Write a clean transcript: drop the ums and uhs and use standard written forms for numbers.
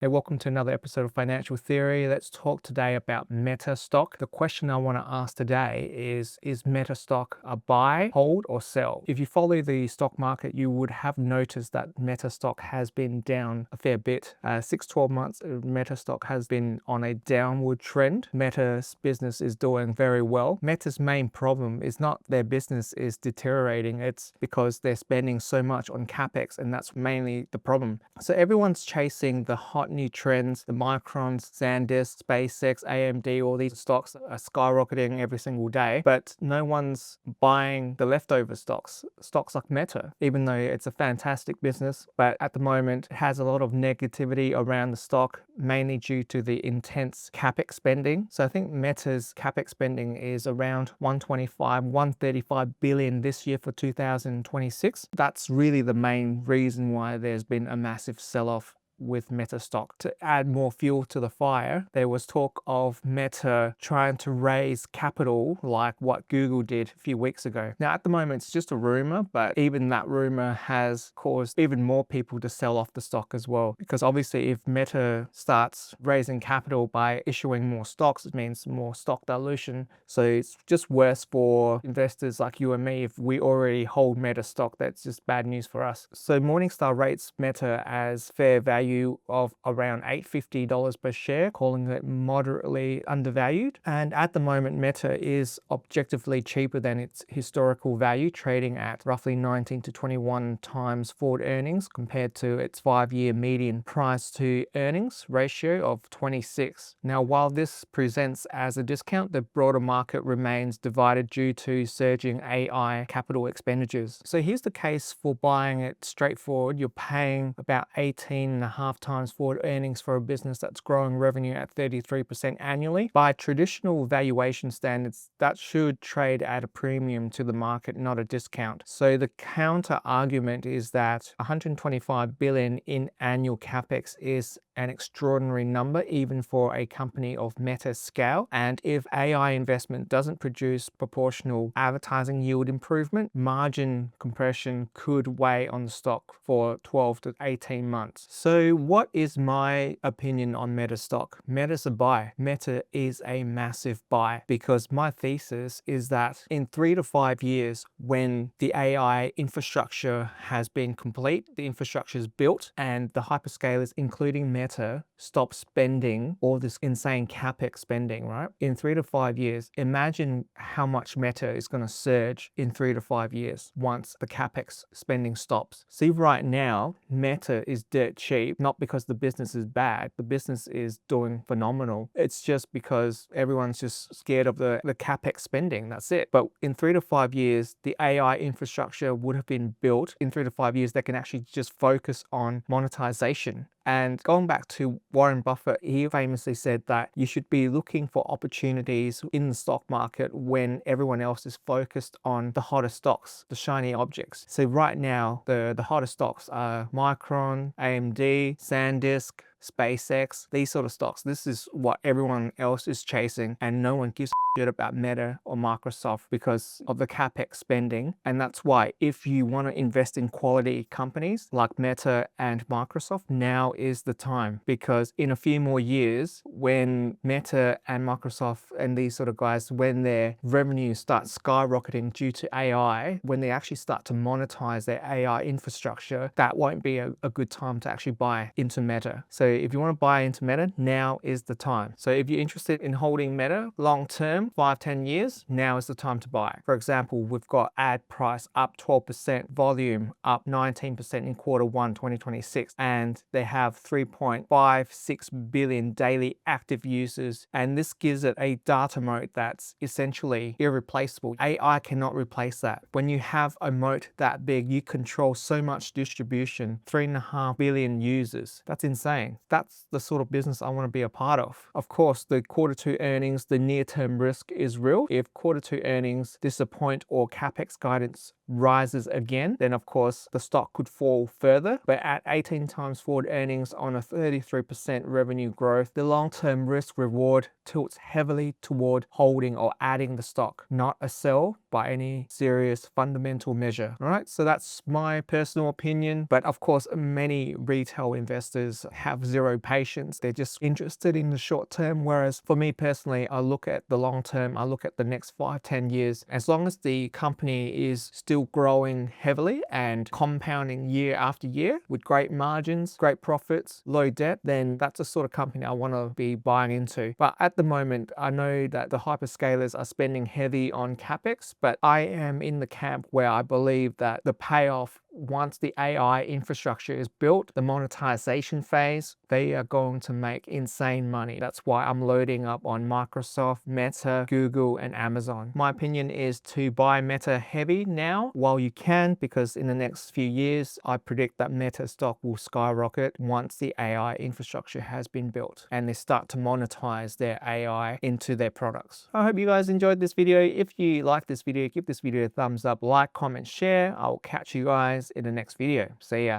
Hey, welcome to another episode of Financial Theory. Let's talk today about Meta stock. The question I want to ask today is Meta stock a buy, hold, or sell? If you follow the stock market, you would have noticed that Meta stock has been down a fair bit. 12 months, Meta stock has been on a downward trend. Meta's business is doing very well. Meta's main problem is not their business is deteriorating, it's because they're spending so much on CapEx, and that's mainly the problem. So everyone's chasing the hot new trends, the Microns, SanDisk, SpaceX, AMD, all these stocks are skyrocketing every single day, but no one's buying the leftover stocks like Meta, even though it's a fantastic business. But at the moment, it has a lot of negativity around the stock, mainly due to the intense CapEx spending. So I think Meta's CapEx spending is around 135 billion this year for 2026. That's really the main reason why there's been a massive sell-off with Meta stock. To add more fuel to the fire, there was talk of Meta trying to raise capital like what Google did a few weeks ago. Now at the moment it's just a rumor, but even that rumor has caused even more people to sell off the stock as well, because obviously if Meta starts raising capital by issuing more stocks, it means more stock dilution. So it's just worse for investors like you and me. If we already hold Meta stock, that's just bad news for us. So Morningstar rates Meta as fair value of around $850 per share, calling it moderately undervalued. And at the moment, Meta is objectively cheaper than its historical value, trading at roughly 19 to 21 times forward earnings compared to its 5-year median price to earnings ratio of 26. Now, while this presents as a discount, the broader market remains divided due to surging AI capital expenditures. So here's the case for buying it straightforward. You're paying about 18.5 times forward earnings for a business that's growing revenue at 33% annually. By traditional valuation standards, that should trade at a premium to the market, not a discount. So the counter argument is that 125 billion in annual capex is an extraordinary number even for a company of Meta's scale. And if AI investment doesn't produce proportional advertising yield improvement, margin compression could weigh on the stock for 12 to 18 months. So what is my opinion on Meta stock? Meta's a buy. Meta is a massive buy, because my thesis is that in 3 to 5 years, when the AI infrastructure has been complete, the infrastructure is built, and the hyperscalers, including Meta, stop spending all this insane capex spending, right? In 3 to 5 years, imagine how much Meta is going to surge in 3 to 5 years once the capex spending stops. See, right now, Meta is dirt cheap, not because the business is bad. The business is doing phenomenal. It's just because everyone's just scared of the capex spending. That's it. But in 3 to 5 years, the AI infrastructure would have been built. In 3 to 5 years, they can actually just focus on monetization. And going back to Warren Buffett, he famously said that you should be looking for opportunities in the stock market when everyone else is focused on the hottest stocks, the shiny objects. So right now, the hottest stocks are Micron, AMD, SanDisk, SpaceX, these sort of stocks. This is what everyone else is chasing, and no one gives a shit about Meta or Microsoft because of the capex spending. And that's why if you want to invest in quality companies like Meta and Microsoft, now is the time, because in a few more years, when Meta and Microsoft and these sort of guys, when their revenue starts skyrocketing due to AI, when they actually start to monetize their AI infrastructure, that won't be a good time to actually buy into Meta. So if you want to buy into Meta, now is the time. So if you're interested in holding Meta long term, 5-10 years, now is the time to buy. For example, we've got ad price up 12%, volume up 19% in Q1 2026, and they have 3.56 billion daily active users, and this gives it a data moat that's essentially irreplaceable. AI cannot replace that. When you have a moat that big, you control so much distribution, 3.5 billion users. That's insane. That's the sort of business I want to be a part of. Of course, the Q2 earnings, the near-term risk is real. If Q2 earnings disappoint or capex guidance rises again, then of course the stock could fall further. But at 18 times forward earnings on a 33% revenue growth, the long-term risk reward tilts heavily toward holding or adding the stock, not a sell by any serious fundamental measure. All right, so that's my personal opinion. But of course, many retail investors have zero patience. They're just interested in the short term. Whereas for me personally, I look at the long term. I look at the next 5-10 years. As long as the company is still growing heavily and compounding year after year with great margins, great profits, low debt, then that's the sort of company I want to be buying into. But at the moment, I know that the hyperscalers are spending heavy on capex, but I am in the camp where I believe that the payoff, once the AI infrastructure is built, the monetization phase, they are going to make insane money. That's why I'm loading up on Microsoft, Meta, Google, and Amazon. My opinion is to buy Meta heavy now while you can, because in the next few years, I predict that Meta stock will skyrocket once the AI infrastructure has been built and they start to monetize their AI into their products. I hope you guys enjoyed this video. If you like this video, give this video a thumbs up, like, comment, share. I will catch you guys in the next video. See ya.